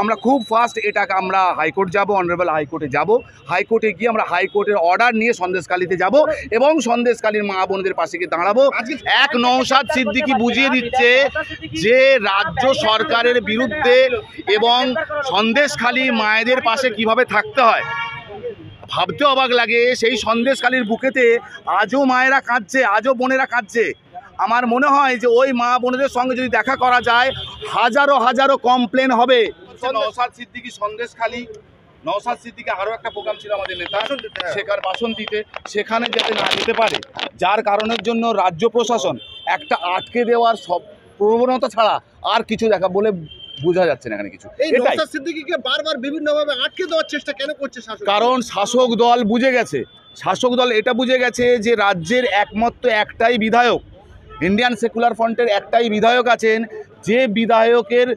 আমরা খুব ফাস্ট এটাকে আমরা হাইকোর্ট যাব, অনারেবল হাইকোর্টে যাব। হাইকোর্টে গিয়ে আমরা হাইকোর্টের অর্ডার নিয়ে সন্দেশখালীতে যাব এবং সন্দেশখালীর মা বোনদের পাশে গিয়ে দাঁড়াবো। এক নওশাদ সিদ্দিকী বুঝিয়ে দিচ্ছে যে রাজ্য সরকারের বিরুদ্ধে এবং সন্দেশখালী মায়েদের পাশে কিভাবে থাকতে হয়। ভাবতে অবাক লাগে, সেই সন্দেশখালীর বুকেতে আজও মায়েরা কাঁদছে, আজও বোনেরা কাঁদছে। আমার মনে হয় যে ওই মা বোনেদের সঙ্গে যদি দেখা করা যায় হাজারো হাজারো কমপ্লেন হবে। নওশাদ সিদ্দিকী সন্দেশখালী, নওশাদ সিদ্দিকী আরও একটা প্রোগ্রাম ছিল আমাদের নেতা সেখানে বাসন্তীতে, সেখানে যাতে না যেতে পারে, যার কারণের জন্য রাজ্য প্রশাসন একটা আটকে দেওয়ার সব প্রবণতা ছাড়া আর কিছু দেখা বলে বোঝা যাচ্ছে না এখানে কিছু। এই নওশাদ সিদ্দিকীকে বারবার বিভিন্নভাবে আটকে দেওয়ার চেষ্টা কেন করছে শাসক? কারণ শাসক দল বুঝে গেছে, শাসক দল এটা বুঝে গেছে যে রাজ্যের একমাত্র একটাই বিধায়ক, ইন্ডিয়ান সেকুলার ফ্রন্টের একটাই বিধায়ক আছেন, যে বিধায়কের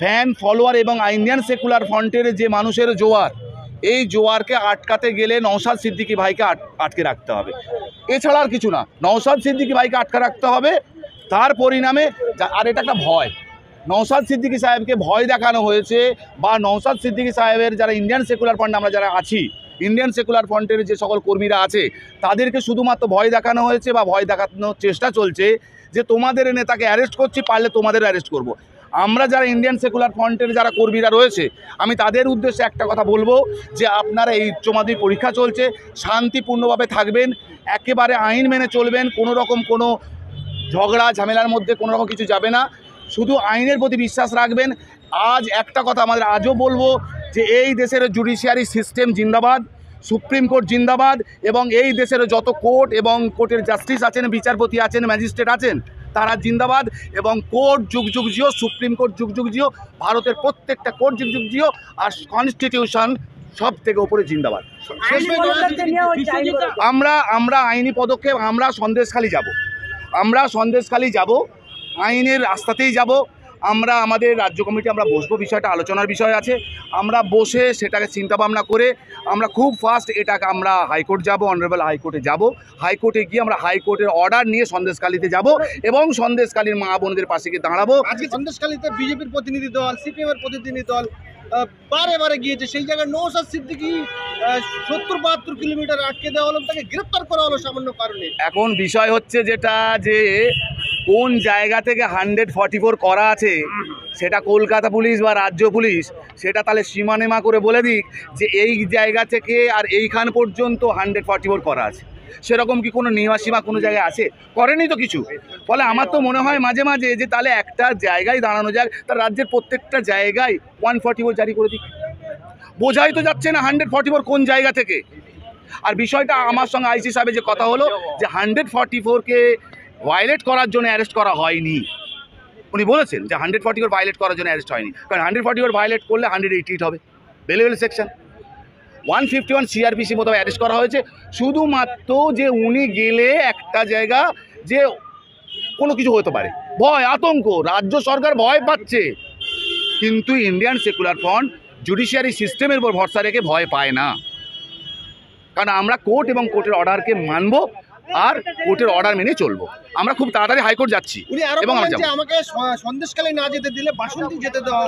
ফ্যান ফলোয়ার এবং ইন্ডিয়ান সেকুলার ফ্রন্টের যে মানুষের জোয়ার, এই জোয়ারকে আটকাতে গেলে নওশাদ সিদ্দিকী ভাইকে আটকে রাখতে হবে, এছাড়া আর কিছু না। নওশাদ সিদ্দিকী ভাইকে আটকে রাখতে হবে, তার পরিণামে আর এটা একটা ভয়, নওশাদ সিদ্দিকী সাহেবকে ভয় দেখানো হয়েছে, বা নওশাদ সিদ্দিকী সাহেবের যারা ইন্ডিয়ান সেকুলার ফ্রন্ট আমরা যারা আছি, ইন্ডিয়ান সেকুলার ফ্রন্টের যে সকল কর্মীরা আছে তাদেরকে শুধুমাত্র ভয় দেখানো হয়েছে বা ভয় দেখানোর চেষ্টা চলছে যে তোমাদের নেতাকে অ্যারেস্ট করছি, পারলে তোমাদের অ্যারেস্ট করব। আমরা যারা ইন্ডিয়ান সেকুলার ফ্রন্টের যারা কর্মীরা রয়েছে, আমি তাদের উদ্দেশ্যে একটা কথা বলবো যে আপনারা এই উচ্চ মাধ্যমিক পরীক্ষা চলছে, শান্তিপূর্ণভাবে থাকবেন, একেবারে আইন মেনে চলবেন, কোনো রকম কোনো ঝগড়া ঝামেলার মধ্যে কোনো রকম কিছু যাবে না, শুধু আইনের প্রতি বিশ্বাস রাখবেন। আজ একটা কথা আমাদের আজও বলবো যে এই দেশের জুডিশিয়ারি সিস্টেম জিন্দাবাদ, সুপ্রিম কোর্ট জিন্দাবাদ, এবং এই দেশের যত কোর্ট এবং কোর্টের জাস্টিস আছেন, বিচারপতি আছেন, ম্যাজিস্ট্রেট আছেন, তারা জিন্দাবাদ, এবং কোর্ট যুগ যুগ জিও, সুপ্রিম কোর্ট যুগ যুগ জিও, ভারতের প্রত্যেকটা কোর্ট যুগ যুগ জিও, আর কনস্টিটিউশন সব থেকে ওপরে জিন্দাবাদ। আমরা আইনি পদক্ষেপ, আমরা সন্দেশখালী যাব, আইনের রাস্তাতেই যাব। আমরা আমাদের রাজ্য কমিটি আমরা বসবো, বিষয়টা আলোচনার বিষয় আছে, আমরা বসে সেটাকে চিন্তাভাবনা করে আমরা খুব ফাস্ট এটাকে আমরা হাইকোর্ট যাব, অনারেবল হাইকোর্টে যাব। হাইকোর্টে গিয়ে আমরা হাইকোর্টের অর্ডার নিয়ে সন্দেশখালীতে যাব এবং সন্দেশখালীর মা বোনদের পাশে গিয়ে দাঁড়াবো। আজকে সন্দেশখালীতে বিজেপির প্রতিনিধি দল, সিপিএমের প্রতিনিধি দল বারে গিয়েছে, সেই জায়গায় নওশাদ সিদ্দিকী 70-72 কিলোমিটার আটকে দেওয়া হলো, তাকে গ্রেপ্তার করা হলো সামান্য কারণে। এখন বিষয় হচ্ছে যেটা যে কোন জায়গা থেকে 144 করা আছে সেটা কলকাতা পুলিশ বা রাজ্য পুলিশ সেটা তাহলে সীমানেমা করে বলে দিক যে এই জায়গা থেকে আর এইখান পর্যন্ত 144 করা আছে। সেরকম কি কোনো সীমা কোনো জায়গায় আছে? করেনি তো কিছু। ফলে আমার তো মনে হয় মাঝে মাঝে যে তাহলে একটা জায়গায় দাঁড়ানো যাক, তার রাজ্যের প্রত্যেকটা জায়গায় 144 জারি করে দিক। বোঝাই তো যাচ্ছে না 144 কোন জায়গা থেকে। আর বিষয়টা আমার সঙ্গে আইসি সাহেবের যে কথা হলো যে 144কে ভায়োলেট করার জন্য অ্যারেস্ট করা হয়নি, উনি বলেছেন যে 144 ভায়োলেট করার জন্য অ্যারেস্ট হয়নি, কারণ 144 ভায়োলেট করলে 188 হবে বেলেবেল সেকশন। 151 সিআরপিসি মতো অ্যারেস্ট করা হয়েছে, শুধুমাত্র যে উনি গেলে একটা জায়গা যে কোনো কিছু হতে পারে, ভয় আতঙ্ক, রাজ্য সরকার ভয় পাচ্ছে, কিন্তু ইন্ডিয়ান সেকুলার ফ্রন্ট জুডিশিয়ারি সিস্টেমের উপর ভরসা রেখে ভয় পায় না, কারণ আমরা কোর্ট এবং কোর্টের অর্ডারকে মানব আর কোর্টের অর্ডার মেনে চলবো। আমরা খুব তাড়াতাড়ি হাইকোর্ট যাচ্ছি এবং আমাকে সন্দেশখালী না যেতে দিলে বাসন্তী যেতে দেওয়া,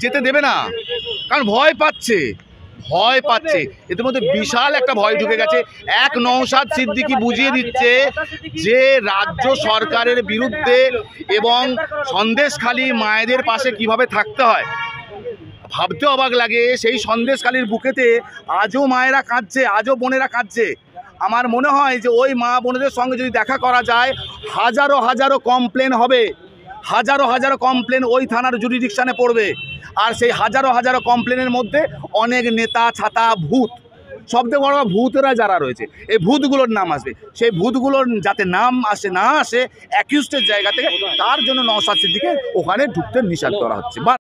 যেতে দেবে না, কারণ ভয় পাচ্ছে। এদের মধ্যে বিশাল একটা ভয় ঢুকে গেছে। এক নওশাদ সিদ্দিকী বুঝিয়ে দিচ্ছে যে রাজ্য সরকারের বিরুদ্ধে এবং সন্দেশখালী মায়েদের পাশে কিভাবে থাকতে হয়। ভাবতে অবাক লাগে, সেই সন্দেশখালীর বুকেতে আজও মায়েরা কাঁদছে, আজও বোনেরা কাঁদছে। আমার মনে হয় যে ওই মা বোনেদের সঙ্গে যদি দেখা করা যায় হাজারো হাজারো কমপ্লেন হবে, হাজারো হাজারো কমপ্লেন ওই থানার জুরিডিকশানে পড়বে। আর সেই হাজারো হাজারো কমপ্লেনের মধ্যে অনেক নেতা ছাতা ভূত, সবথেকে বড় ভূতরা যারা রয়েছে, এই ভূতগুলোর নাম আসবে। সেই ভূতগুলোর যাতে নাম আসে না আসে অ্যাকিউজডের জায়গা থেকে, তার জন্য নওশাদ সিদ্দিকীকে ওখানে ঢুকতে নিষেধ করা হচ্ছে।